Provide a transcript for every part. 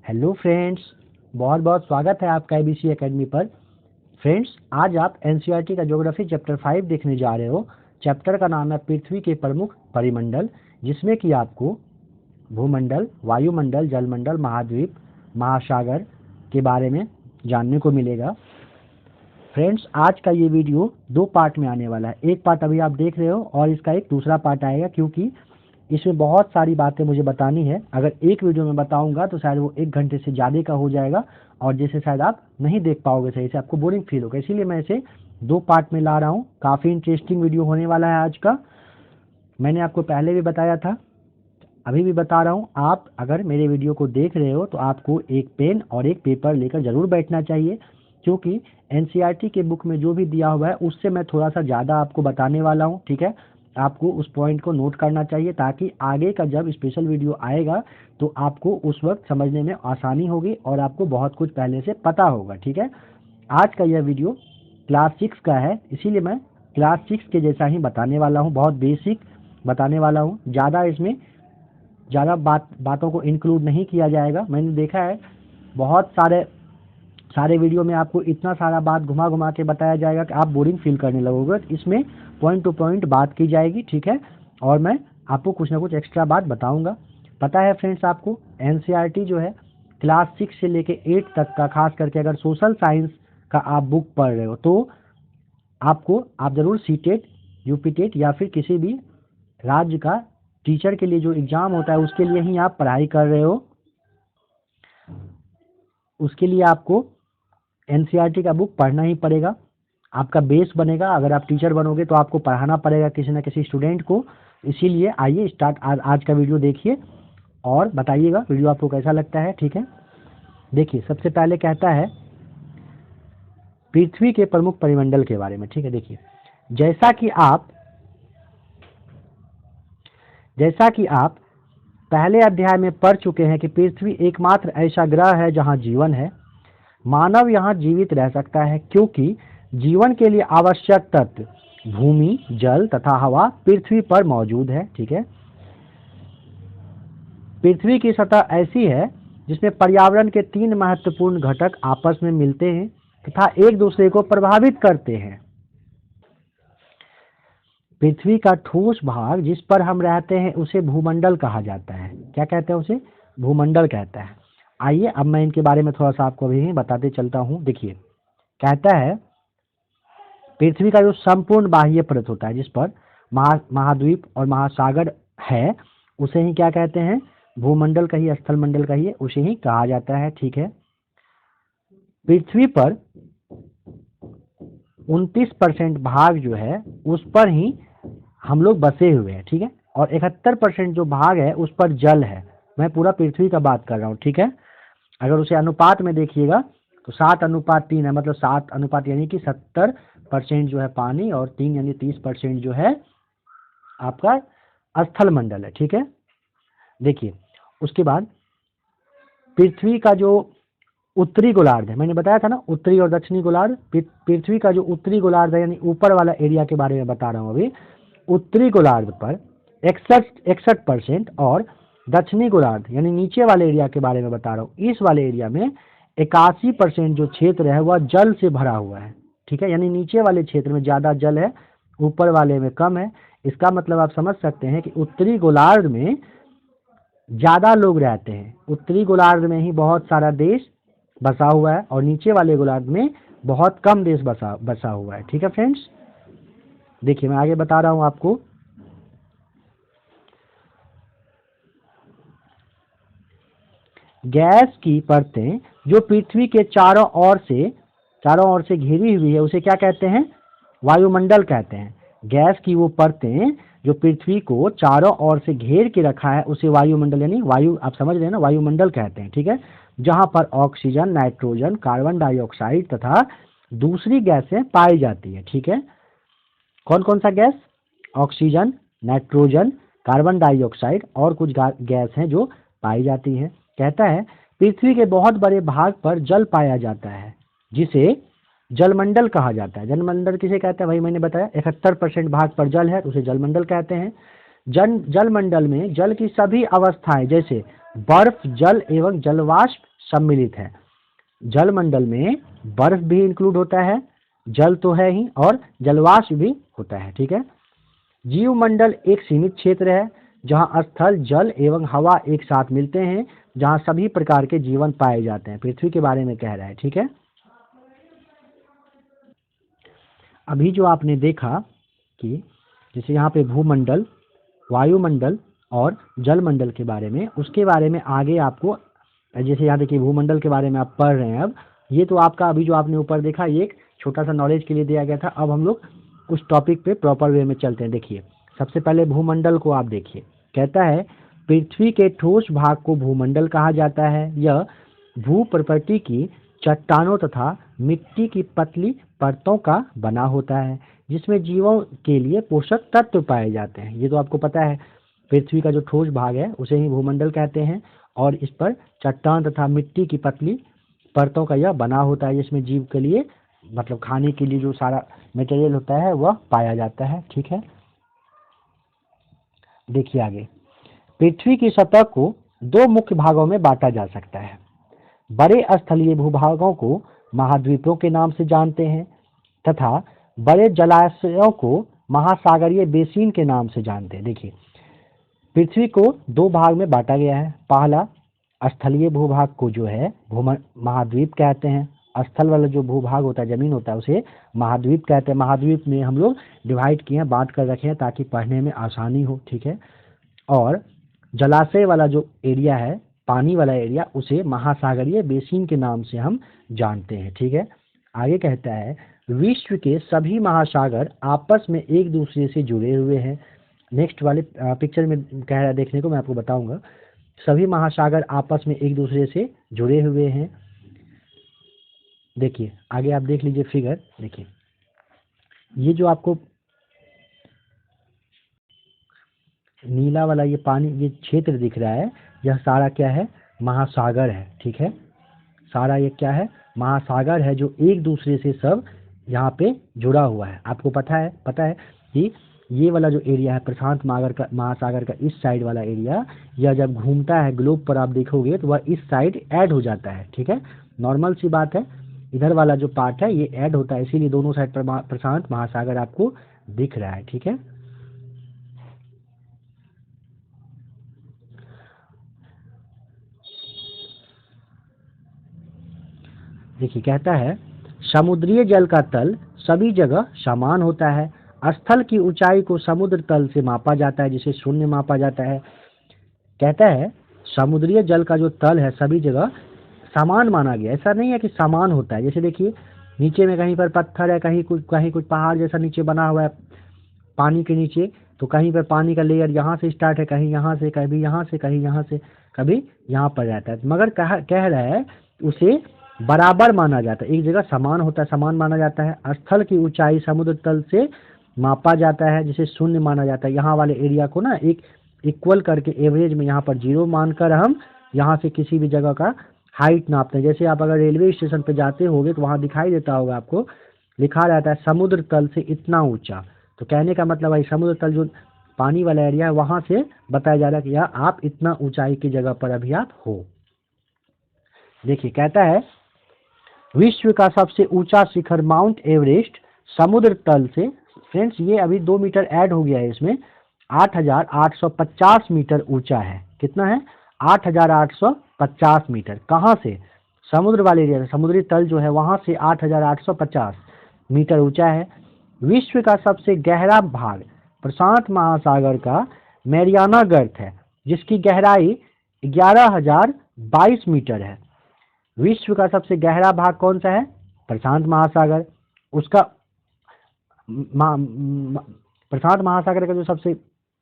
Hello friends, बहुत बहुत स्वागत है आपका एबीसी एकेडमी पर। फ्रेंड्स, आज आप एनसीईआरटी का ज्योग्राफी चैप्टर 5 देखने जा रहे हो। चैप्टर का नाम है पृथ्वी के प्रमुख परिमंडल, जिसमें कि आपको भूमंडल, वायुमंडल, जलमंडल, महाद्वीप, महासागर के बारे में जानने को मिलेगा। फ्रेंड्स, आज का ये वीडियो 2 पार्ट में आने वाला है। एक पार्ट अभी आप देख रहे हो और इसका एक दूसरा पार्ट आएगा, क्योंकि इसमें बहुत सारी बातें मुझे बतानी है। अगर एक वीडियो में बताऊंगा तो शायद वो 1 घंटे से ज़्यादा का हो जाएगा और जैसे शायद आप नहीं देख पाओगे सही से, आपको बोरिंग फील होगा। इसीलिए मैं इसे 2 पार्ट में ला रहा हूँ। काफ़ी इंटरेस्टिंग वीडियो होने वाला है आज का। मैंने आपको पहले भी बताया था, अभी भी बता रहा हूँ। आप अगर मेरे वीडियो को देख रहे हो तो आपको एक पेन और एक पेपर लेकर ज़रूर बैठना चाहिए, क्योंकि एनसीईआरटी के बुक में जो भी दिया हुआ है उससे मैं थोड़ा सा ज़्यादा आपको बताने वाला हूँ। ठीक है, आपको उस पॉइंट को नोट करना चाहिए, ताकि आगे का जब स्पेशल वीडियो आएगा तो आपको उस वक्त समझने में आसानी होगी और आपको बहुत कुछ पहले से पता होगा। ठीक है, आज का यह वीडियो क्लास 6 का है, इसीलिए मैं क्लास 6 के जैसा ही बताने वाला हूँ। बहुत बेसिक बताने वाला हूँ, ज़्यादा इसमें ज़्यादा बातों को इंक्लूड नहीं किया जाएगा। मैंने देखा है बहुत सारे वीडियो में आपको इतना सारा बात घुमा घुमा के बताया जाएगा कि आप बोरिंग फील करने लगोगे। तो इसमें पॉइंट टू पॉइंट बात की जाएगी। ठीक है, और मैं आपको कुछ ना कुछ एक्स्ट्रा बात बताऊंगा। पता है फ्रेंड्स, आपको एनसीईआरटी जो है क्लास 6 से लेके 8 तक का, खास करके अगर सोशल साइंस का आप बुक पढ़ रहे हो तो आप ज़रूर सीटेट, यूपीटेट या फिर किसी भी राज्य का टीचर के लिए जो एग्ज़ाम होता है उसके लिए ही आप पढ़ाई कर रहे हो। उसके लिए आपको एनसीईआरटी का बुक पढ़ना ही पड़ेगा, आपका बेस बनेगा। अगर आप टीचर बनोगे तो आपको पढ़ाना पड़ेगा किसी न किसी स्टूडेंट को। इसीलिए आइए स्टार्ट, आज का वीडियो देखिए और बताइएगा वीडियो आपको कैसा लगता है। ठीक है, देखिए सबसे पहले कहता है पृथ्वी के प्रमुख परिमंडल के बारे में। ठीक है, देखिए जैसा कि आप पहले अध्याय में पढ़ चुके हैं कि पृथ्वी एकमात्र ऐसा ग्रह है जहां जीवन है। मानव यहाँ जीवित रह सकता है क्योंकि जीवन के लिए आवश्यक तत्व भूमि, जल तथा हवा पृथ्वी पर मौजूद है। ठीक है, पृथ्वी की सतह ऐसी है जिसमें पर्यावरण के 3 महत्वपूर्ण घटक आपस में मिलते हैं तथा एक दूसरे को प्रभावित करते हैं। पृथ्वी का ठोस भाग जिस पर हम रहते हैं उसे भूमंडल कहा जाता है। क्या कहते हैं उसे? भूमंडल कहता है। आइए अब मैं इनके बारे में थोड़ा सा आपको अभी बताते चलता हूँ। देखिए, कहता है पृथ्वी का जो संपूर्ण बाह्य परत होता है जिस पर महाद्वीप और महासागर है, उसे ही क्या कहते हैं? भूमंडल कहिए, स्थल मंडल कहिए, उसे ही कहा जाता है। ठीक है, पृथ्वी पर 29% भाग जो है उस पर ही हम लोग बसे हुए हैं। ठीक है, और 71% जो भाग है उस पर जल है। मैं पूरा पृथ्वी का बात कर रहा हूँ। ठीक है, अगर उसे अनुपात में देखिएगा तो 7:3 है, मतलब 7 अनुपात, यानी कि 70% जो है पानी और 3 यानी 30% जो है आपका स्थल मंडल है। ठीक है, देखिए उसके बाद पृथ्वी का जो उत्तरी गोलार्ध है, मैंने बताया था ना उत्तरी और दक्षिणी गोलार्ध। पृथ्वी का जो उत्तरी गोलार्ध है, यानी ऊपर वाला एरिया के बारे में बता रहा हूँ अभी। उत्तरी गोलार्ध पर 61% और दक्षिणी गोलार्ध यानी नीचे वाले एरिया के बारे में बता रहा हूँ। इस वाले एरिया में 81% जो क्षेत्र है वह जल से भरा हुआ है। ठीक है, यानी नीचे वाले क्षेत्र में ज़्यादा जल है, ऊपर वाले में कम है। इसका मतलब आप समझ सकते हैं कि उत्तरी गोलार्ध में ज़्यादा लोग रहते हैं, उत्तरी गोलार्ध में ही बहुत सारा देश बसा हुआ है और नीचे वाले गोलार्ध में बहुत कम देश बसा हुआ है। ठीक है फ्रेंड्स, देखिए मैं आगे बता रहा हूं आपको। गैस की परतें जो पृथ्वी के चारों ओर से घिरी हुई है उसे क्या कहते हैं? वायुमंडल कहते हैं। गैस की वो परतें जो पृथ्वी को चारों ओर से घेर के रखा है उसे वायुमंडल, यानी वायु, आप समझ रहे हैं ना, वायुमंडल कहते हैं। ठीक है, जहां पर ऑक्सीजन, नाइट्रोजन, कार्बन डाइऑक्साइड तथा दूसरी गैसें पाई जाती है। ठीक है, कौन कौन सा gas? Oxygen, nitrogen, carbon dioxide और कुछ गैस हैं जो पाई जाती है। कहता है पृथ्वी के बहुत बड़े भाग पर जल पाया जाता है जिसे जलमंडल कहा जाता है। जलमंडल किसे कहते हैं? भाई मैंने बताया 71% भाग पर जल है तो उसे जलमंडल कहते हैं। जलमंडल में जल की सभी अवस्थाएं जैसे बर्फ, जल एवं जलवाष्प सम्मिलित है। जलमंडल में बर्फ भी इंक्लूड होता है, जल तो है ही, और जलवाष्प भी होता है। ठीक है। जीवमंडल एक सीमित क्षेत्र है जहां स्थल, जल एवं हवा एक साथ मिलते हैं, जहां सभी प्रकार के जीवन पाए जाते हैं। पृथ्वी के बारे में कह रहा है। ठीक है। अभी जो आपने देखा कि जैसे यहाँ पे भूमंडल, वायुमंडल और जलमंडल के बारे में, उसके बारे में आगे आपको, जैसे यहाँ देखिए भूमंडल के बारे में आप पढ़ रहे हैं। अब ये तो आपका अभी जो आपने ऊपर देखा ये एक छोटा सा नॉलेज के लिए दिया गया था। अब हम लोग उस टॉपिक पे प्रॉपर वे में चलते हैं। देखिए सबसे पहले भूमंडल को आप देखिए। कहता है पृथ्वी के ठोस भाग को भूमंडल कहा जाता है। यह भू प्रकृति की चट्टानों तथा मिट्टी की पतली परतों का बना होता है, जिसमें जीवों के लिए पोषक तत्व पाए जाते हैं। ये तो आपको पता है, पृथ्वी का जो ठोस भाग है उसे ही भूमंडल कहते हैं, और इस पर चट्टान तथा मिट्टी की पतली परतों का यह बना होता है, जिसमें जीव के लिए मतलब खाने के लिए जो सारा मटेरियल होता है वह पाया जाता है। ठीक है। देखिए आगे, पृथ्वी की सतह को दो मुख्य भागों में बांटा जा सकता है। बड़े स्थलीय भूभागों को महाद्वीपों के नाम से जानते हैं तथा बड़े जलाशयों को महासागरीय बेसिन के नाम से जानते हैं। देखिए पृथ्वी को दो भाग में बांटा गया है। पहला स्थलीय भूभाग को जो है महाद्वीप कहते हैं। स्थल वाला जो भूभाग होता है, जमीन होता है, उसे महाद्वीप कहते हैं। महाद्वीप में हम लोग डिवाइड किए हैं, बांट कर रखे हैं ताकि पढ़ने में आसानी हो। ठीक है। और जलाशय वाला जो एरिया है, पानी वाला एरिया, उसे महासागरीय बेसिन के नाम से हम जानते हैं। ठीक है। आगे कहता है विश्व के सभी महासागर आपस में एक दूसरे से जुड़े हुए हैं। नेक्स्ट वाले पिक्चर में कह रहा है, देखने को मैं आपको बताऊंगा। सभी महासागर आपस में एक दूसरे से जुड़े हुए हैं। देखिए आगे आप देख लीजिए फिगर। देखिए ये जो आपको नीला वाला ये पानी, ये क्षेत्र दिख रहा है, यह सारा क्या है? महासागर है। ठीक है। सारा ये क्या है? महासागर है, जो एक दूसरे से सब यहाँ पे जुड़ा हुआ है। आपको पता है कि ये वाला जो एरिया है प्रशांत महासागर का इस साइड वाला एरिया, यह जब घूमता है ग्लोब पर आप देखोगे तो वह इस साइड ऐड हो जाता है। ठीक है। नॉर्मल सी बात है, इधर वाला जो पार्ट है ये ऐड होता है, इसीलिए दोनों साइड पर प्रशांत महासागर आपको दिख रहा है। ठीक है। देखिए कहता है समुद्रीय जल का तल सभी जगह समान होता है। स्थल की ऊंचाई को समुद्र तल से मापा जाता है, जिसे शून्य मापा जाता है। कहता है समुद्रीय जल का जो तल है सभी जगह समान माना गया। ऐसा नहीं है कि समान होता है। जैसे देखिए नीचे में कहीं पर पत्थर है, कहीं कुछ पहाड़ जैसा नीचे बना हुआ है पानी के नीचे, तो कहीं पर पानी का लेयर यहाँ से स्टार्ट है, कहीं यहाँ से, कभी यहाँ से, कहीं यहाँ से, कभी यहाँ पर रहता है। मगर कह रहा है उसे बराबर माना जाता है, एक जगह समान होता है, समान माना जाता है। स्थल की ऊंचाई समुद्र तल से मापा जाता है, जिसे शून्य माना जाता है। यहाँ वाले एरिया को ना एक इक्वल करके एवरेज में यहाँ पर 0 मानकर हम यहाँ से किसी भी जगह का हाइट नापते हैं। जैसे आप अगर रेलवे स्टेशन पे जाते होगे तो वहाँ दिखाई देता होगा आपको, लिखा रहता है समुद्र तल से इतना ऊंचा। तो कहने का मतलब है समुद्र तल जो पानी वाला एरिया है वहाँ से बताया जा रहा है कि यार आप इतना ऊंचाई की जगह पर अभी आप हो। देखिए कहता है विश्व का सबसे ऊंचा शिखर माउंट एवरेस्ट समुद्र तल से, फ्रेंड्स ये अभी 2 मीटर ऐड हो गया है इसमें, 8,850 मीटर ऊंचा है। कितना है? 8,850 मीटर। कहाँ से? समुद्र वाले एरिया, समुद्री तल जो है वहाँ से 8,850 मीटर ऊंचा है। विश्व का सबसे गहरा भाग प्रशांत महासागर का मैरियाना गर्त है, जिसकी गहराई 11,022 मीटर है। विश्व का सबसे गहरा भाग कौन सा है? प्रशांत महासागर। उसका प्रशांत महासागर का जो सबसे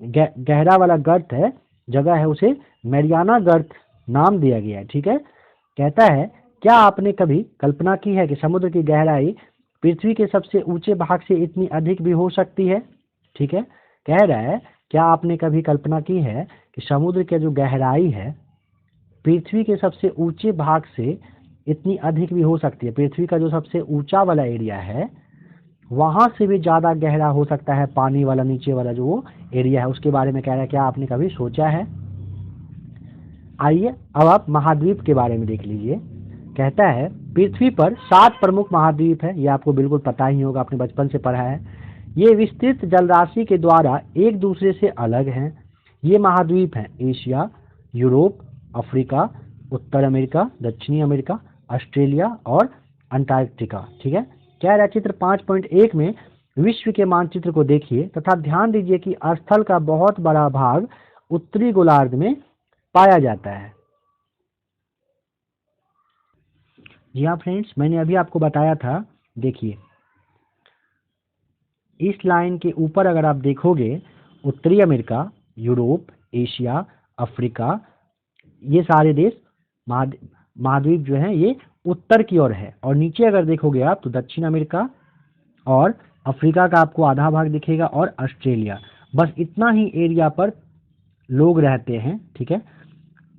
गहरा वाला गर्त है, जगह है, उसे मैरियाना गर्त नाम दिया गया है। ठीक है। कहता है क्या आपने कभी कल्पना की है कि समुद्र की गहराई पृथ्वी के सबसे ऊंचे भाग से इतनी अधिक भी हो सकती है? ठीक है। कह रहा है क्या आपने कभी कल्पना की है कि समुद्र की जो गहराई है पृथ्वी के सबसे ऊंचे भाग से इतनी अधिक भी हो सकती है। पृथ्वी का जो सबसे ऊंचा वाला एरिया है वहां से भी ज्यादा गहरा हो सकता है पानी वाला, नीचे वाला जो वो एरिया है, उसके बारे में कह रहा है क्या आपने कभी सोचा है? आइए अब आप महाद्वीप के बारे में देख लीजिए। कहता है पृथ्वी पर 7 प्रमुख महाद्वीप है, ये आपको बिल्कुल पता ही होगा, आपने बचपन से पढ़ा है। ये विस्तृत जलराशि के द्वारा एक दूसरे से अलग हैं। ये महाद्वीप हैं एशिया, यूरोप, अफ्रीका, उत्तर अमेरिका, दक्षिणी अमेरिका, ऑस्ट्रेलिया और अंटार्कटिका। ठीक है, कह रहा है चित्र 5.1 में विश्व के मानचित्र को देखिए तथा ध्यान दीजिए कि स्थल का बहुत बड़ा भाग उत्तरी गोलार्ध में पाया जाता है। जी हाँ फ्रेंड्स, मैंने अभी आपको बताया था। देखिए इस लाइन के ऊपर अगर आप देखोगे, उत्तरी अमेरिका, यूरोप, एशिया, अफ्रीका, ये सारे देश महाद्वीप जो हैं ये उत्तर की ओर है। और नीचे अगर देखोगे आप तो दक्षिण अमेरिका और अफ्रीका का आपको आधा भाग दिखेगा और ऑस्ट्रेलिया। बस इतना ही एरिया पर लोग रहते हैं। ठीक है,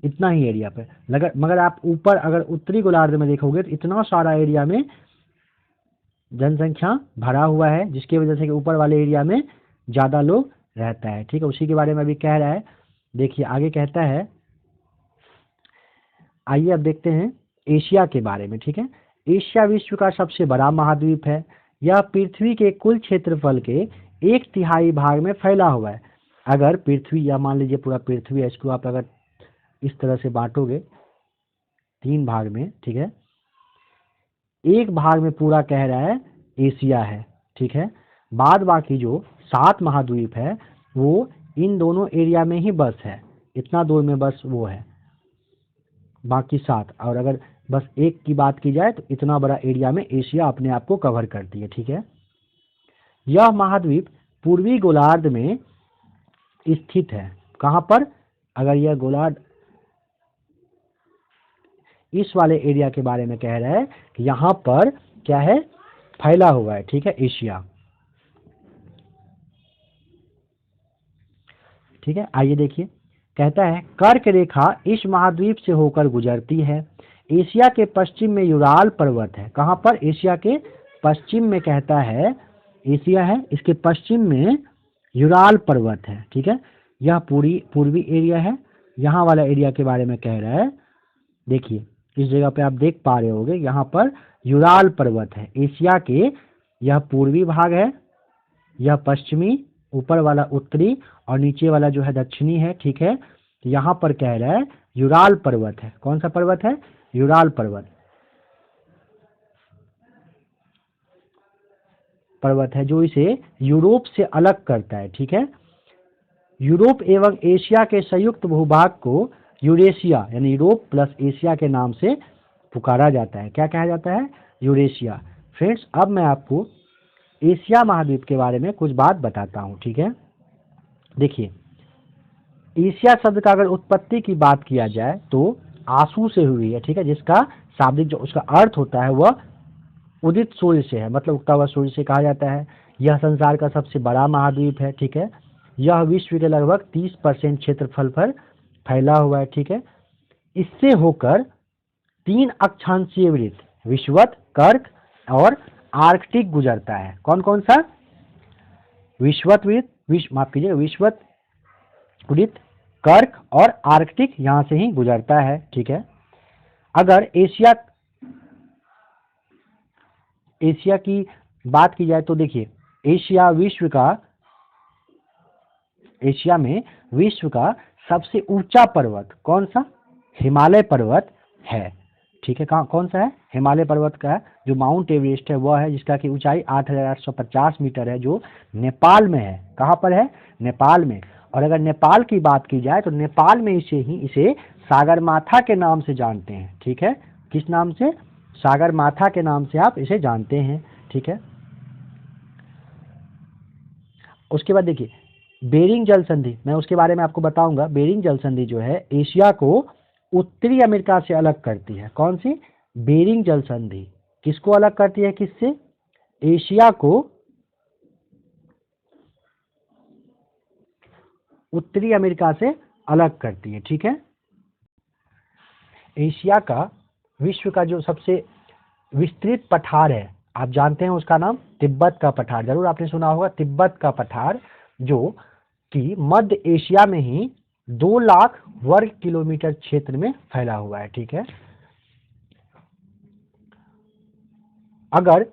इतना ही एरिया पे मगर आप ऊपर अगर उत्तरी गोलार्ध में देखोगे तो इतना सारा एरिया में जनसंख्या भरा हुआ है, जिसकी वजह से कि ऊपर वाले एरिया में ज़्यादा लोग रहता है। ठीक है, उसी के बारे में अभी कह रहा है। देखिए आगे कहता है, आइए अब देखते हैं एशिया के बारे में। ठीक है, एशिया विश्व का सबसे बड़ा महाद्वीप है। यह पृथ्वी के कुल क्षेत्रफल के 1/3 भाग में फैला हुआ है। अगर पृथ्वी, या मान लीजिए पूरा पृथ्वी है, इसको आप अगर इस तरह से बांटोगे 3 भाग में, ठीक है, एक भाग में पूरा कह रहा है एशिया है। ठीक है, बाद बाकी जो 7 महाद्वीप है वो इन दोनों एरिया में ही बस है, इतना दूर में बस वो है, बाकी 7। और अगर बस एक की बात की जाए तो इतना बड़ा एरिया में एशिया अपने आप को कवर करती है। ठीक है, यह महाद्वीप पूर्वी गोलार्ध में स्थित है। कहाँ पर? अगर यह गोलार्ध इस वाले एरिया के बारे में कह रहा है कि यहाँ पर क्या है, फैला हुआ है। ठीक है, एशिया। ठीक है, आइए देखिए, कहता है कर्क रेखा इस महाद्वीप से होकर गुजरती है। एशिया के पश्चिम में यूराल पर्वत है। कहाँ पर? एशिया के पश्चिम में कहता है, एशिया है, इसके पश्चिम में यूराल पर्वत है। ठीक है, यह पूर्वी एरिया है। यहाँ वाला एरिया के बारे में कह रहा है। देखिए इस जगह पे आप देख पा रहे होगे, यहाँ पर यूराल पर्वत है। एशिया के यह पूर्वी भाग है, यह पश्चिमी, ऊपर वाला उत्तरी और नीचे वाला जो है दक्षिणी है। ठीक है, तो यहाँ पर कह रहा है यूराल पर्वत है। कौन सा पर्वत है? यूराल पर्वत है, जो इसे यूरोप से अलग करता है। ठीक है, यूरोप एवं एशिया के संयुक्त भूभाग को यूरेशिया यानी यूरोप प्लस एशिया के नाम से पुकारा जाता है। क्या कहा जाता है? यूरेशिया। फ्रेंड्स, अब मैं आपको एशिया महाद्वीप के बारे में कुछ बात बताता हूँ। ठीक है, देखिए एशिया शब्द का अगर उत्पत्ति की बात किया जाए तो आंसू से हुई है। ठीक है, जिसका शाब्दिक जो उसका अर्थ होता है वह उदित सूर्य से है, मतलब उगता हुआ सूर्य से कहा जाता है। यह संसार का सबसे बड़ा महाद्वीप है। ठीक है, यह विश्व के लगभग 30% क्षेत्रफल पर फैला हुआ है। ठीक है, इससे होकर 3 अक्षांशीय वृत्त विषुवत, कर्क और आर्कटिक गुजरता है। कौन कौन सा? विषुवत वृत्त, माफ कीजिएगा, विषुवत वृत्त, कर्क और आर्कटिक यहाँ से ही गुजरता है। ठीक है, अगर एशिया की बात की जाए तो देखिए एशिया में विश्व का सबसे ऊंचा पर्वत कौन सा? हिमालय पर्वत है। ठीक है, कौन सा है? हिमालय पर्वत का जो माउंट एवरेस्ट है वह है, जिसका की ऊंचाई 8,850 मीटर है, जो नेपाल में है। कहाँ पर है? नेपाल में। और अगर नेपाल की बात की जाए तो नेपाल में इसे सागरमाथा के नाम से जानते हैं। ठीक है, किस नाम से? सागरमाथा के नाम से आप इसे जानते हैं। ठीक है, उसके बाद देखिए बेरिंग जल संधि, मैं उसके बारे में आपको बताऊंगा। बेरिंग जल संधि जो है एशिया को उत्तरी अमेरिका से अलग करती है। कौन सी? बेरिंग जल संधि किसको अलग करती है? किससे? एशिया को उत्तरी अमेरिका से अलग करती है। ठीक है, एशिया का विश्व का जो सबसे विस्तृत पठार है, आप जानते हैं उसका नाम तिब्बत का पठार, जरूर आपने सुना होगा तिब्बत का पठार, जो कि मध्य एशिया में ही 2 लाख वर्ग किलोमीटर क्षेत्र में फैला हुआ है। ठीक है, अगर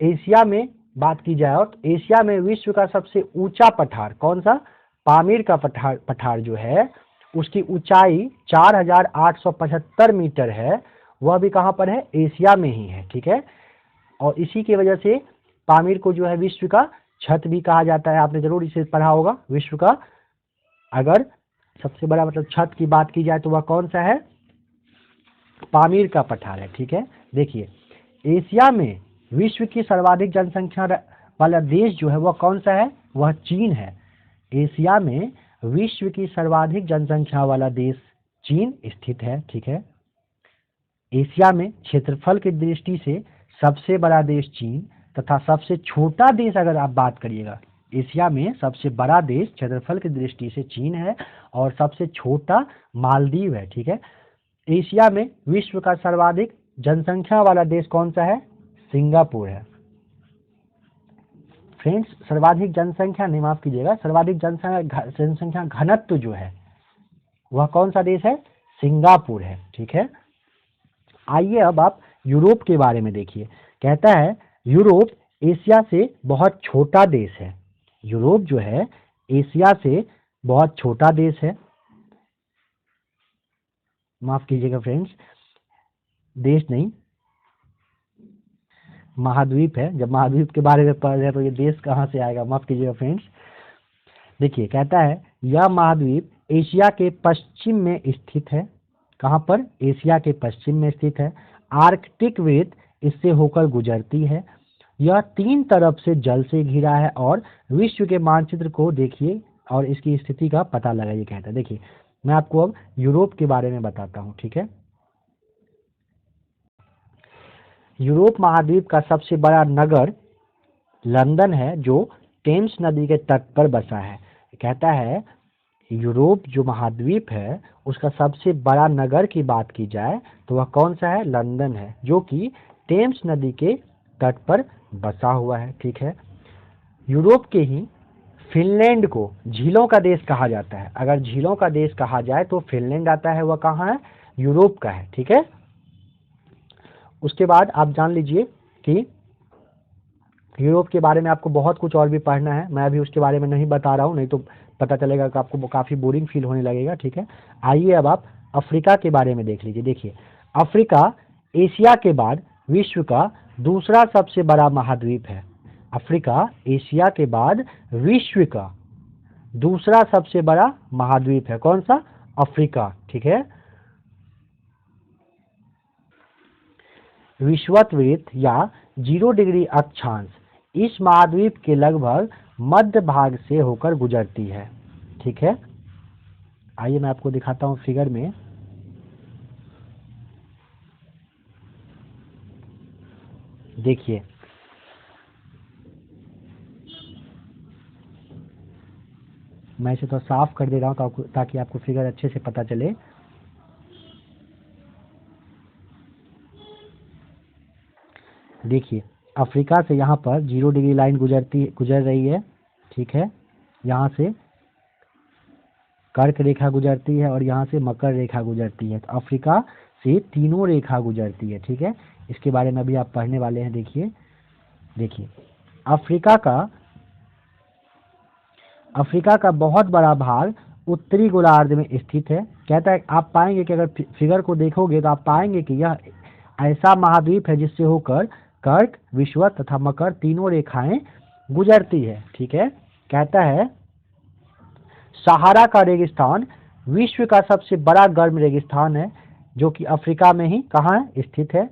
एशिया में बात की जाए तो एशिया में विश्व का सबसे ऊंचा पठार कौन सा? पामीर का पठार जो है उसकी ऊंचाई 4,875 मीटर है। वह भी कहाँ पर है? एशिया में ही है। ठीक है, और इसी की वजह से पामीर को जो है विश्व का छत भी कहा जाता है। आपने जरूर इसे पढ़ा होगा। विश्व का अगर सबसे बड़ा मतलब छत की बात की जाए तो वह कौन सा है? पामीर का पठार है। ठीक है, देखिए एशिया में विश्व की सर्वाधिक जनसंख्या वाला देश जो है वह कौन सा है? वह चीन है। एशिया में विश्व की सर्वाधिक जनसंख्या वाला देश चीन स्थित है। ठीक है, एशिया में क्षेत्रफल की दृष्टि से सबसे बड़ा देश चीन तथा सबसे छोटा देश अगर आप बात करिएगा, एशिया में सबसे बड़ा देश क्षेत्रफल की दृष्टि से चीन है और सबसे छोटा मालदीव है। ठीक है, एशिया में विश्व का सर्वाधिक जनसंख्या वाला देश कौन सा है? सिंगापुर है। फ्रेंड्स, सर्वाधिक जनसंख्या नहीं, माफ कीजिएगा, सर्वाधिक जनसंख्या घनत्व जो है वह कौन सा देश है? सिंगापुर है। ठीक है, आइए अब आप यूरोप के बारे में देखिए। कहता है यूरोप एशिया से बहुत छोटा देश है। यूरोप जो है एशिया से बहुत छोटा देश है। माफ कीजिएगा फ्रेंड्स, देश नहीं महाद्वीप है। जब महाद्वीप के बारे में पढ़ रहे हैं तो ये देश कहाँ से आएगा? माफ कीजिएगा फ्रेंड्स। देखिए कहता है यह महाद्वीप एशिया के पश्चिम में स्थित है। कहाँ पर? एशिया के पश्चिम में स्थित है। आर्कटिक वृत्त इससे होकर गुजरती है। यह 3 तरफ से जल से घिरा है और विश्व के मानचित्र को देखिए और इसकी स्थिति का पता लगाइए। कहता है, देखिए मैं आपको अब यूरोप के बारे में बताता हूँ। ठीक है, यूरोप महाद्वीप का सबसे बड़ा नगर लंदन है जो टेम्स नदी के तट पर बसा है। कहता है यूरोप जो महाद्वीप है उसका सबसे बड़ा नगर की बात की जाए तो वह कौन सा है? लंदन है, जो कि टेम्स नदी के तट पर बसा हुआ है। ठीक है, यूरोप के ही फिनलैंड को झीलों का देश कहा जाता है। अगर झीलों का देश कहा जाए तो फिनलैंड आता है। वह कहाँ है? यूरोप का है। ठीक है, उसके बाद आप जान लीजिए कि यूरोप के बारे में आपको बहुत कुछ और भी पढ़ना है। मैं अभी उसके बारे में नहीं बता रहा हूँ, नहीं तो पता चलेगा कि आपको काफ़ी बोरिंग फील होने लगेगा। ठीक है, आइए अब आप अफ्रीका के बारे में देख लीजिए। देखिए अफ्रीका एशिया के बाद विश्व का दूसरा सबसे बड़ा महाद्वीप है। अफ्रीका एशिया के बाद विश्व का दूसरा सबसे बड़ा महाद्वीप है। कौन सा? अफ्रीका। ठीक है, विषुवत या 0 डिग्री अक्षांश इस महाद्वीप के लगभग मध्य भाग से होकर गुजरती है। ठीक है, आइए मैं आपको दिखाता हूँ फिगर में। देखिए मैं इसे तो साफ कर दे रहा हूँ ताकि आपको फिगर अच्छे से पता चले। देखिए अफ्रीका से यहाँ पर 0 डिग्री लाइन गुजर रही है। ठीक है, यहाँ से कर्क रेखा गुजरती है और यहाँ से मकर रेखा गुजरती है। तो अफ्रीका से तीनों रेखा गुजरती है। ठीक है, इसके बारे में अभी आप पढ़ने वाले हैं। देखिए अफ्रीका का बहुत बड़ा भाग उत्तरी गोलार्ध में स्थित है। कहता है आप पाएंगे कि अगर फिगर को देखोगे तो आप पाएंगे कि यह ऐसा महाद्वीप है जिससे होकर कर्क, विषुवत तथा मकर तीनों रेखाएं गुजरती है। ठीक है, कहता है सहारा का रेगिस्तान विश्व का सबसे बड़ा गर्म रेगिस्तान है जो कि अफ्रीका में ही कहाँ स्थित है।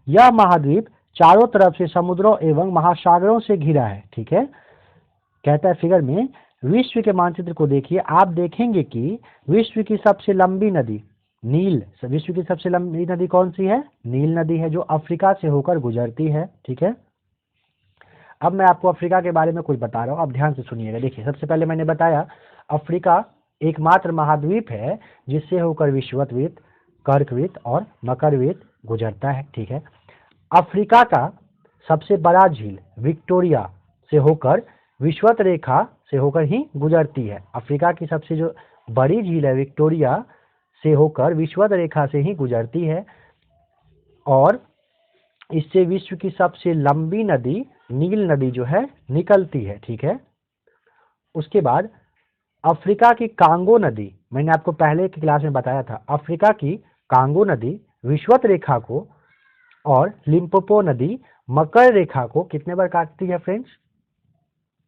यह महाद्वीप चारों तरफ से समुद्रों एवं महासागरों से घिरा है। ठीक है, कहता है फिगर में विश्व के मानचित्र को देखिए, आप देखेंगे कि विश्व की सबसे लंबी नदी नील, विश्व की सबसे लंबी नदी कौन सी है? नील नदी है, जो अफ्रीका से होकर गुजरती है। ठीक है, अब मैं आपको अफ्रीका के बारे में कुछ बता रहा हूँ, आप ध्यान से सुनिएगा। देखिए सबसे पहले मैंने बताया अफ्रीका एकमात्र महाद्वीप है जिससे होकर विषुवत, कर्कवृत्त और मकरवृत्त गुजरता है। ठीक है, अफ्रीका का सबसे बड़ा झील विक्टोरिया से होकर विषुवत रेखा से होकर ही गुजरती है। अफ्रीका की सबसे जो बड़ी झील है विक्टोरिया से होकर विषुवत रेखा से ही गुजरती है और इससे विश्व की सबसे लंबी नदी नील नदी जो है निकलती है। ठीक है, उसके बाद अफ्रीका की कांगो नदी, मैंने आपको पहले की क्लास में बताया था, अफ्रीका की कांगो नदी विषुवत रेखा को और लिम्पोपो नदी मकर रेखा को कितने बार काटती है फ्रेंड्स?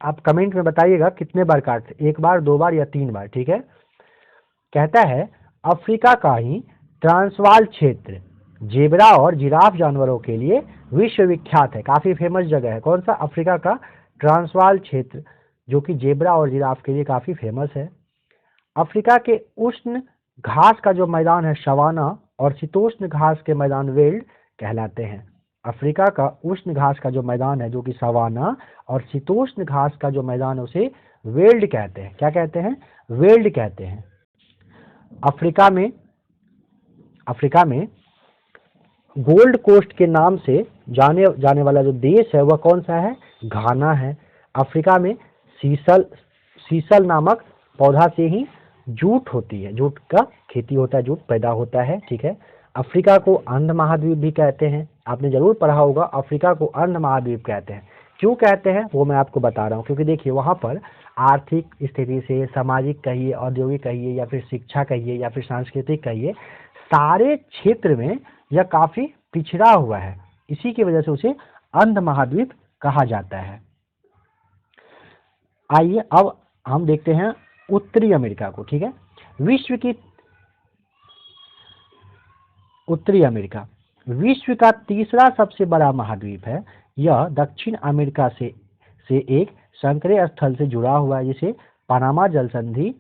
आप कमेंट में बताइएगा कितने बार काटते, 1 बार, 2 बार या 3 बार। ठीक है, कहता है अफ्रीका का ही ट्रांसवाल क्षेत्र जेबरा और जिराफ जानवरों के लिए विश्वविख्यात है, काफी फेमस जगह है। कौन सा? अफ्रीका का ट्रांसवाल क्षेत्र, जो कि जेबरा और जिराफ के लिए काफी फेमस है। अफ्रीका के उष्ण घास का जो मैदान है सवाना और शीतोष्ण घास के मैदान वेल्ड कहलाते हैं। अफ्रीका का उष्ण घास का जो मैदान है जो कि सवाना और शीतोष्ण घास का जो मैदान है उसे वेल्ड कहते हैं। क्या कहते हैं? वेल्ड कहते हैं। अफ्रीका में गोल्ड कोस्ट के नाम से जाने वाला जो देश है वह कौन सा है? घाना है। अफ्रीका में सीसल नामक पौधा से ही जूट होती है, जूट का खेती होता है, जूट पैदा होता है। ठीक है, अफ्रीका को अंध महाद्वीप भी कहते हैं। आपने जरूर पढ़ा होगा अफ्रीका को अंध महाद्वीप कहते हैं। क्यों कहते हैं वो मैं आपको बता रहा हूँ, क्योंकि देखिए वहाँ पर आर्थिक स्थिति से, सामाजिक कहिए, औद्योगिक कहिए या फिर शिक्षा कहिए या फिर सांस्कृतिक कहिए, सारे क्षेत्र में यह काफी पिछड़ा हुआ है, इसी की वजह से उसे अंध महाद्वीप कहा जाता है। आइए अब हम देखते हैं उत्तरी अमेरिका को। ठीक है, उत्तरी अमेरिका विश्व का तीसरा सबसे बड़ा महाद्वीप है। यह दक्षिण अमेरिका से एक संकरे स्थल से जुड़ा हुआ है जिसे पनामा जल संधि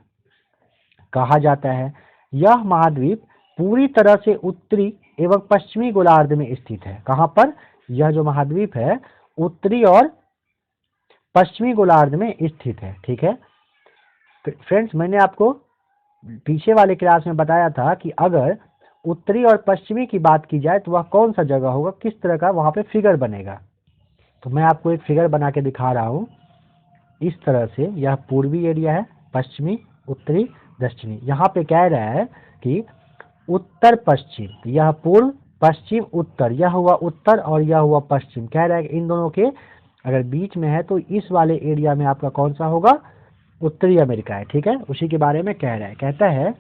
कहा जाता है। यह महाद्वीप पूरी तरह से उत्तरी एवं पश्चिमी गोलार्ध में स्थित है। कहाँ पर? यह जो महाद्वीप है उत्तरी और पश्चिमी गोलार्ध में स्थित है। ठीक है फ्रेंड्स, मैंने आपको पीछे वाले क्लास में बताया था कि अगर उत्तरी और पश्चिमी की बात की जाए तो वह कौन सा जगह होगा, किस तरह का वहां पे फिगर बनेगा। तो मैं आपको एक फिगर बना के दिखा रहा हूँ। इस तरह से यह पूर्वी एरिया है, पश्चिमी, उत्तरी, दक्षिणी। यहाँ पे कह रहा है कि उत्तर पश्चिम, यह पूर्व, पश्चिम, उत्तर, यह हुआ उत्तर और यह हुआ पश्चिम। कह रहा है कि इन दोनों के अगर बीच में है तो इस वाले एरिया में आपका कौन सा होगा? उत्तरी अमेरिका है। ठीक है, उसी के बारे में कह रहा है। कहता है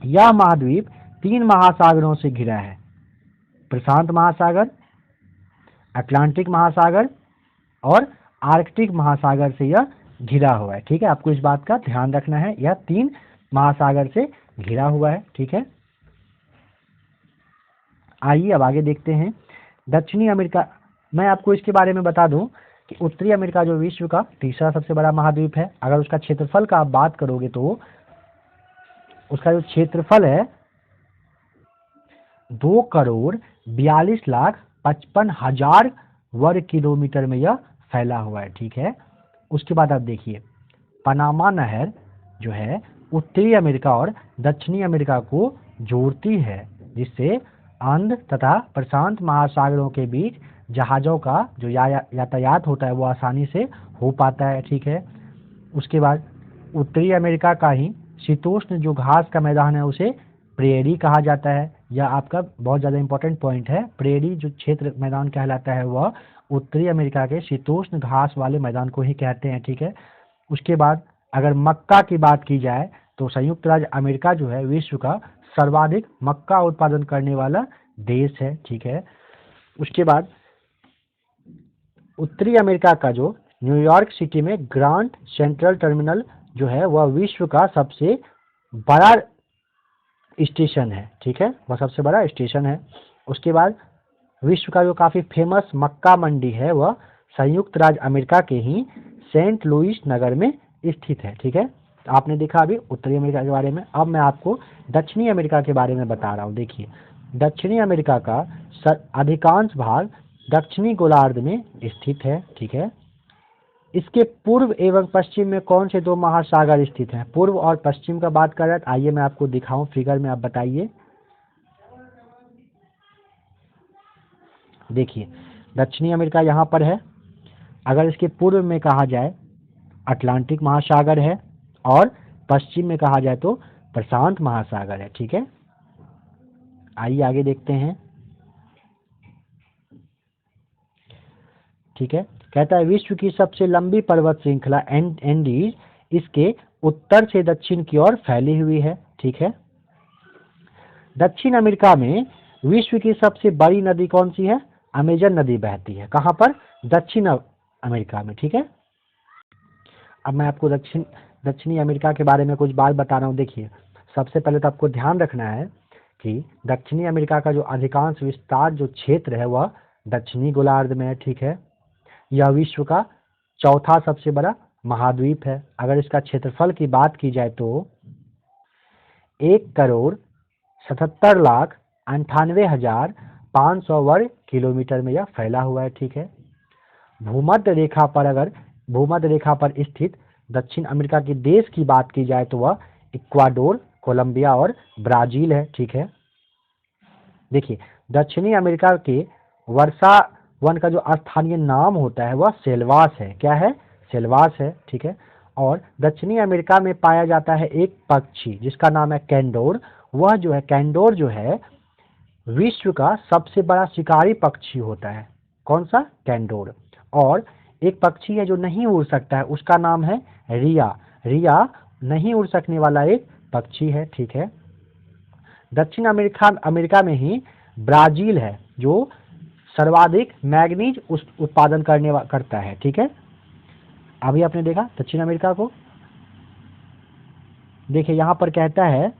यह महाद्वीप 3 महासागरों से घिरा है, प्रशांत महासागर, अटलांटिक महासागर और आर्कटिक महासागर से यह घिरा हुआ है। ठीक है, आपको इस बात का ध्यान रखना है, यह 3 महासागर से घिरा हुआ है। ठीक है, आइए अब आगे देखते हैं दक्षिणी अमेरिका। मैं आपको इसके बारे में बता दूं कि उत्तरी अमेरिका जो विश्व का तीसरा सबसे बड़ा महाद्वीप है, अगर उसका क्षेत्रफल का आप बात करोगे तो उसका जो क्षेत्रफल है 2,42,55,000 वर्ग किलोमीटर में यह फैला हुआ है। ठीक है, उसके बाद आप देखिए पनामा नहर जो है उत्तरी अमेरिका और दक्षिणी अमेरिका को जोड़ती है, जिससे अंध तथा प्रशांत महासागरों के बीच जहाज़ों का जो यातायात होता है वो आसानी से हो पाता है। ठीक है, उसके बाद उत्तरी अमेरिका का ही शीतोष्ण जो घास का मैदान है उसे प्रेरी कहा जाता है। यह आपका बहुत ज़्यादा इंपॉर्टेंट पॉइंट है। प्रेरी जो क्षेत्र मैदान कहलाता है वह उत्तरी अमेरिका के शीतोष्ण घास वाले मैदान को ही कहते हैं। ठीक है, उसके बाद अगर मक्का की बात की जाए तो संयुक्त राज्य अमेरिका जो है विश्व का सर्वाधिक मक्का उत्पादन करने वाला देश है। ठीक है, उसके बाद उत्तरी अमेरिका का जो न्यूयॉर्क सिटी में ग्रांड सेंट्रल टर्मिनल जो है वह विश्व का सबसे बड़ा स्टेशन है। ठीक है, वह सबसे बड़ा स्टेशन है। उसके बाद विश्व का जो काफ़ी फेमस मक्का मंडी है वह संयुक्त राज्य अमेरिका के ही सेंट लुइस नगर में स्थित है। ठीक है, तो आपने देखा अभी उत्तरी अमेरिका के बारे में। अब मैं आपको दक्षिणी अमेरिका के बारे में बता रहा हूँ। देखिए दक्षिणी अमेरिका का अधिकांश भाग दक्षिणी गोलार्ध में स्थित है। ठीक है, इसके पूर्व एवं पश्चिम में कौन से 2 महासागर स्थित हैं? पूर्व और पश्चिम का बात कर रहा है। आइए मैं आपको दिखाऊं फिगर में, आप बताइए। देखिए दक्षिणी अमेरिका यहाँ पर है। अगर इसके पूर्व में कहा जाए अटलांटिक महासागर है और पश्चिम में कहा जाए तो प्रशांत महासागर है। ठीक है, आइए आगे देखते हैं। ठीक है, कहता है विश्व की सबसे लंबी पर्वत श्रृंखला एंडीज इसके उत्तर से दक्षिण की ओर फैली हुई है। ठीक है, दक्षिण अमेरिका में विश्व की सबसे बड़ी नदी कौन सी है? अमेजन नदी बहती है। कहाँ पर? दक्षिण अमेरिका में। ठीक है, अब मैं आपको दक्षिणी अमेरिका के बारे में कुछ बात बता रहा हूँ। देखिए, सबसे पहले तो आपको ध्यान रखना है कि दक्षिणी अमेरिका का जो अधिकांश विस्तार जो क्षेत्र है वह दक्षिणी गोलार्ध में है। ठीक है, यह विश्व का चौथा सबसे बड़ा महाद्वीप है। अगर इसका क्षेत्रफल की बात की जाए तो 1,77,98,500 वर्ग किलोमीटर में यह फैला हुआ है। ठीक है, भूमध्य रेखा पर स्थित दक्षिण अमेरिका के देश की बात की जाए तो वह इक्वाडोर, कोलंबिया और ब्राजील है। ठीक है, देखिए, दक्षिणी अमेरिका के वर्षा वन का जो स्थानीय नाम होता है वह सेल्वास है। क्या है? सेल्वास है। ठीक है, और दक्षिणी अमेरिका में पाया जाता है एक पक्षी जिसका नाम है कैंडोर। वह जो है कैंडोर जो है विश्व का सबसे बड़ा शिकारी पक्षी होता है। कौन सा? कैंडोर। और एक पक्षी है जो नहीं उड़ सकता है, उसका नाम है रिया। रिया नहीं उड़ सकने वाला एक पक्षी है। ठीक है, दक्षिण अमेरिका में ही ब्राजील है जो सर्वाधिक मैग्नीज उत्पादन करता है। ठीक है, अभी आपने देखा दक्षिण अमेरिका को। देखिए, यहाँ पर कहता है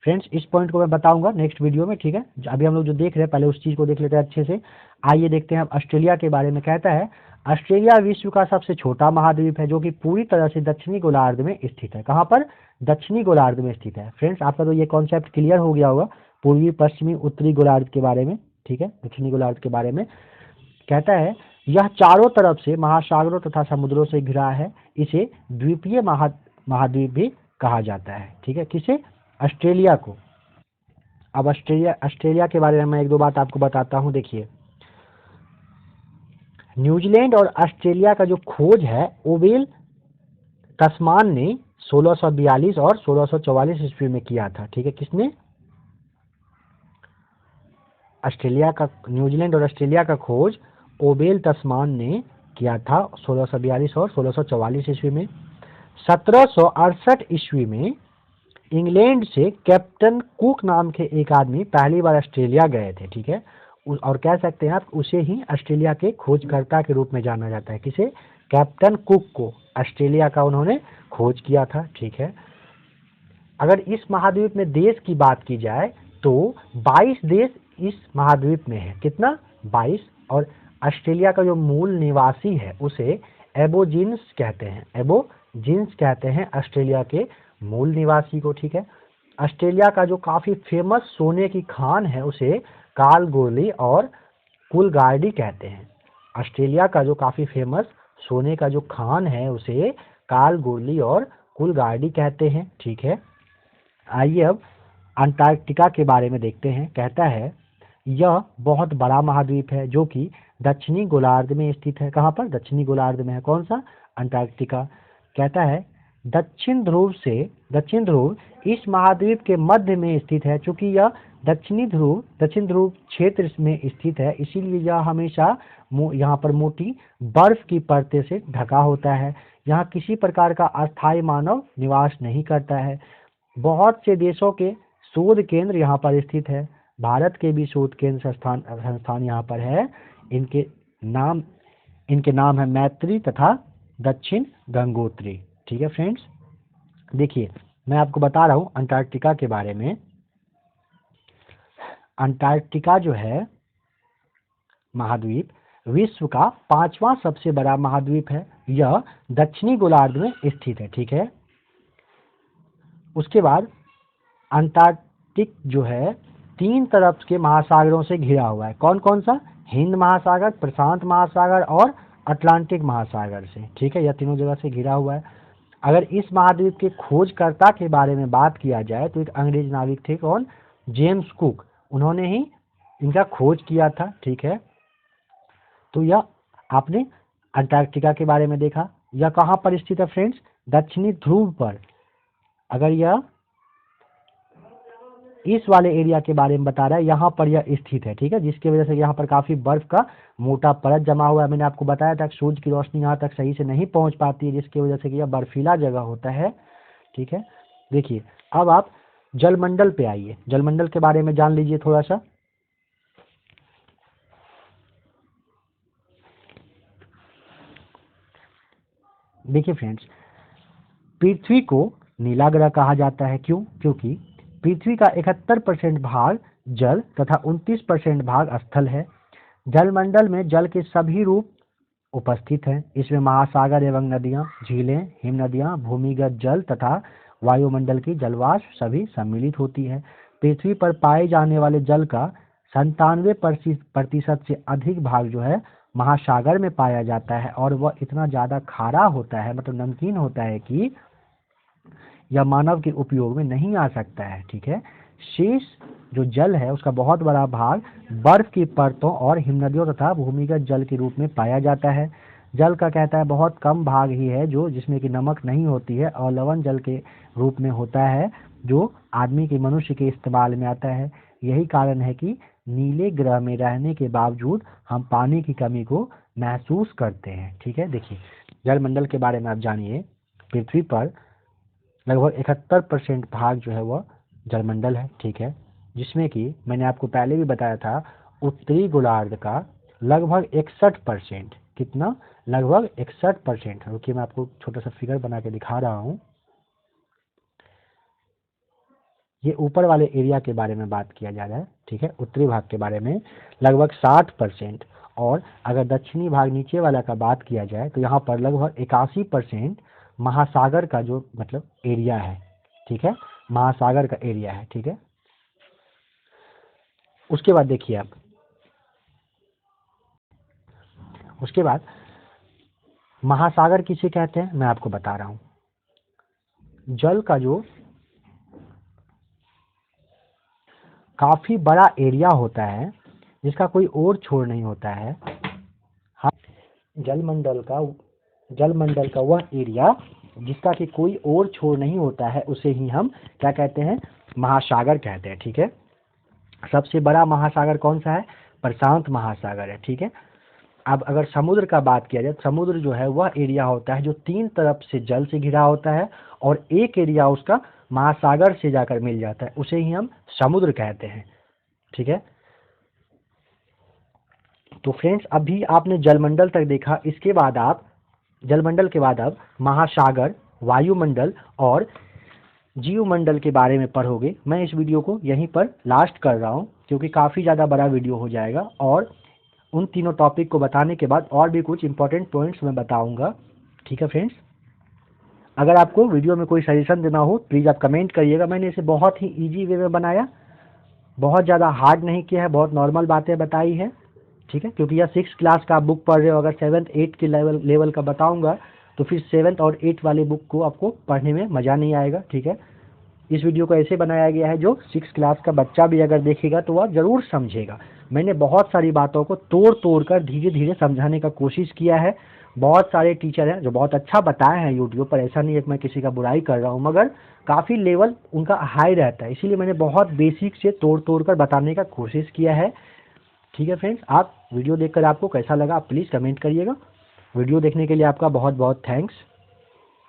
फ्रेंड्स, इस पॉइंट को मैं बताऊंगा नेक्स्ट वीडियो में। ठीक है, अभी हम लोग जो देख रहे हैं पहले उस चीज को देख लेते हैं अच्छे से। आइए देखते हैं अब ऑस्ट्रेलिया के बारे में। कहता है ऑस्ट्रेलिया विश्व का सबसे छोटा महाद्वीप है जो कि पूरी तरह से दक्षिणी गोलार्ध में स्थित है। कहाँ पर? दक्षिणी गोलार्ध में स्थित है। फ्रेंड्स, आपका तो ये कॉन्सेप्ट क्लियर हो गया होगा पूर्वी, पश्चिमी, उत्तरी गोलार्ध के बारे में। ठीक है, दक्षिणी गोलार्ध के बारे में कहता है यह चारों तरफ से महासागरों तथा समुद्रों से घिरा है। इसे द्वीपीय महाद्वीप भी कहा जाता है। ठीक है, किसे? ऑस्ट्रेलिया को। अब ऑस्ट्रेलिया के बारे में मैं एक दो बात आपको बताता हूँ। देखिए, न्यूजीलैंड और ऑस्ट्रेलिया का जो खोज है ओवेल तस्मान ने 1642 और 1644 ईस्वी में किया था। ठीक है, किसने? न्यूजीलैंड और ऑस्ट्रेलिया का खोज ओवेल तस्मान ने किया था 1642 और 1644 ईस्वी में। 1768 ईस्वी में इंग्लैंड से कैप्टन कुक नाम के एक आदमी पहली बार ऑस्ट्रेलिया गए थे। ठीक है, और कह सकते हैं आप उसे ही ऑस्ट्रेलिया के खोजकर्ता के रूप में जाना जाता है। किसे? कैप्टन कुक को ऑस्ट्रेलिया का उन्होंने खोज किया था। ठीक है, अगर इस महाद्वीप में देश की बात की जाए तो 22 देश इस महाद्वीप में है। कितना? 22। और ऑस्ट्रेलिया का जो मूल निवासी है उसे एबोजिन्स कहते हैं। एबोजिन्स कहते हैं ऑस्ट्रेलिया के मूल निवासी को। ठीक है, ऑस्ट्रेलिया का जो काफी फेमस सोने की खान है उसे कालगोली और कुलगार्डी कहते हैं। ऑस्ट्रेलिया का जो काफी फेमस सोने का जो खान है उसे कालगोली और कुलगार्डी कहते हैं। ठीक है, आइए अब अंटार्कटिका के बारे में देखते हैं। कहता है यह बहुत बड़ा महाद्वीप है जो कि दक्षिणी गोलार्ध में स्थित है। कहाँ पर? दक्षिणी गोलार्ध में है। कौन सा? अंटार्कटिका। कहता है दक्षिण ध्रुव इस महाद्वीप के मध्य में स्थित है। चूंकि यह दक्षिण ध्रुव क्षेत्र में स्थित है इसीलिए यह हमेशा यहाँ पर मोटी बर्फ की परतों से ढका होता है। यहाँ किसी प्रकार का अस्थायी मानव निवास नहीं करता है। बहुत से देशों के शोध केंद्र यहाँ पर स्थित है। भारत के भी शोध केंद्र संस्थान यहाँ पर है। इनके नाम है मैत्री तथा दक्षिण गंगोत्री। ठीक है फ्रेंड्स, देखिए मैं आपको बता रहा हूँ अंटार्कटिका के बारे में। अंटार्कटिका जो है महाद्वीप विश्व का 5वां सबसे बड़ा महाद्वीप है। यह दक्षिणी गोलार्ध में स्थित है। ठीक है, उसके बाद अंटार्कटिक जो है 3 तरफ के महासागरों से घिरा हुआ है। कौन कौन सा? हिंद महासागर, प्रशांत महासागर और अटलांटिक महासागर से। ठीक है, यह तीनों जगह से घिरा हुआ है। अगर इस महाद्वीप के खोजकर्ता के बारे में बात किया जाए तो एक अंग्रेज नाविक थे। कौन? James cook. उन्होंने ही इनका खोज किया था। ठीक है, तो यह आपने अंटार्कटिका के बारे में देखा। यह कहाँ पर स्थित है फ्रेंड्स? दक्षिणी ध्रुव पर। अगर यह इस वाले एरिया के बारे में बता रहा है, यहाँ पर यह स्थित है, ठीक है, जिसकी वजह से यहाँ पर काफी बर्फ का मोटा परत जमा हुआ है। मैंने आपको बताया था कि सूर्य की रोशनी यहाँ तक सही से नहीं पहुंच पाती है, जिसकी वजह से कि यह बर्फीला जगह होता है, ठीक है। देखिए अब आप जलमंडल पे आइए, जलमंडल के बारे में जान लीजिए थोड़ा सा। देखिए फ्रेंड्स, पृथ्वी को नीला ग्रह कहा जाता है। क्यों? क्योंकि पृथ्वी का 71% भाग जल तथा 29% भाग स्थल है। जलमंडल में जल के सभी रूप उपस्थित हैं। इसमें महासागर एवं नदियां, झीलें, हिम नदियां, भूमिगत जल तथा वायुमंडल की जलवाष्प सभी सम्मिलित होती है। पृथ्वी पर पाए जाने वाले जल का 97% से अधिक भाग जो है महासागर में पाया जाता है, और वह इतना ज़्यादा खारा होता है, मतलब नमकीन होता है कि यह मानव के उपयोग में नहीं आ सकता है, ठीक है। शेष जो जल है उसका बहुत बड़ा भाग बर्फ की परतों और हिमनदियों तथा भूमिगत जल के रूप में पाया जाता है। जल का कहता है बहुत कम भाग ही है जो जिसमें कि नमक नहीं होती है, और लवण जल के रूप में होता है जो आदमी के मनुष्य के इस्तेमाल में आता है। यही कारण है कि नीले ग्रह में रहने के बावजूद हम पानी की कमी को महसूस करते हैं, ठीक है। देखिए जलमंडल के बारे में आप जानिए। पृथ्वी पर लगभग 71% भाग जो है वह जलमंडल है, ठीक है, जिसमें कि मैंने आपको पहले भी बताया था उत्तरी गोलार्ध का लगभग 61%। कितना? लगभग 61%। रुकिए मैं आपको छोटा सा फिगर बना के दिखा रहा हूँ। ये ऊपर वाले एरिया के बारे में बात किया जा रहा है, ठीक है, उत्तरी भाग के बारे में लगभग 60%। और अगर दक्षिणी भाग नीचे वाला का बात किया जाए तो यहाँ पर लगभग 81% महासागर का जो मतलब एरिया है, ठीक है, महासागर का एरिया है, ठीक है। उसके बाद देखिए आप, उसके बाद महासागर किसे कहते हैं मैं आपको बता रहा हूँ। जल का जो काफी बड़ा एरिया होता है जिसका कोई और छोर नहीं होता है। हाँ, जलमंडल का वह एरिया जिसका कि कोई और छोर नहीं होता है उसे ही हम क्या कहते हैं? महासागर कहते हैं, ठीक है। सबसे बड़ा महासागर कौन सा है? प्रशांत महासागर है, ठीक है। अब अगर समुद्र का बात किया जाए, समुद्र जो है वह एरिया होता है जो 3 तरफ से जल से घिरा होता है, और एक एरिया उसका महासागर से जाकर मिल जाता है, उसे ही हम समुद्र कहते हैं, ठीक है। तो फ्रेंड्स अभी आपने जलमंडल तक देखा, इसके बाद आप जलमंडल के बाद अब महासागर, वायुमंडल और जीवमंडल के बारे में पढ़ोगे। मैं इस वीडियो को यहीं पर लास्ट कर रहा हूँ क्योंकि काफ़ी ज़्यादा बड़ा वीडियो हो जाएगा, और उन तीनों टॉपिक को बताने के बाद और भी कुछ इंपॉर्टेंट पॉइंट्स मैं बताऊंगा, ठीक है फ्रेंड्स। अगर आपको वीडियो में कोई सजेशन देना हो प्लीज़ आप कमेंट करिएगा। मैंने इसे बहुत ही ईजी वे में बनाया, बहुत ज़्यादा हार्ड नहीं किया है, बहुत नॉर्मल बातें बताई है, ठीक है, क्योंकि यह 6 क्लास का आप बुक पढ़ रहे हो। अगर 7th 8th के लेवल का बताऊंगा तो फिर 7th और 8th वाले बुक को आपको पढ़ने में मज़ा नहीं आएगा, ठीक है। इस वीडियो को ऐसे बनाया गया है जो 6 क्लास का बच्चा भी अगर देखेगा तो वह ज़रूर समझेगा। मैंने बहुत सारी बातों को तोड़ तोड़ कर धीरे धीरे समझाने का कोशिश किया है। बहुत सारे टीचर हैं जो बहुत अच्छा बताए हैं यूट्यूब पर, ऐसा नहीं है कि मैं किसी का बुराई कर रहा हूँ, मगर काफ़ी लेवल उनका हाई रहता है, इसीलिए मैंने बहुत बेसिक से तोड़ तोड़ कर बताने का कोशिश किया है, ठीक है फ्रेंड्स। आप वीडियो देखकर आपको कैसा लगा आप प्लीज़ कमेंट करिएगा। वीडियो देखने के लिए आपका बहुत बहुत थैंक्स।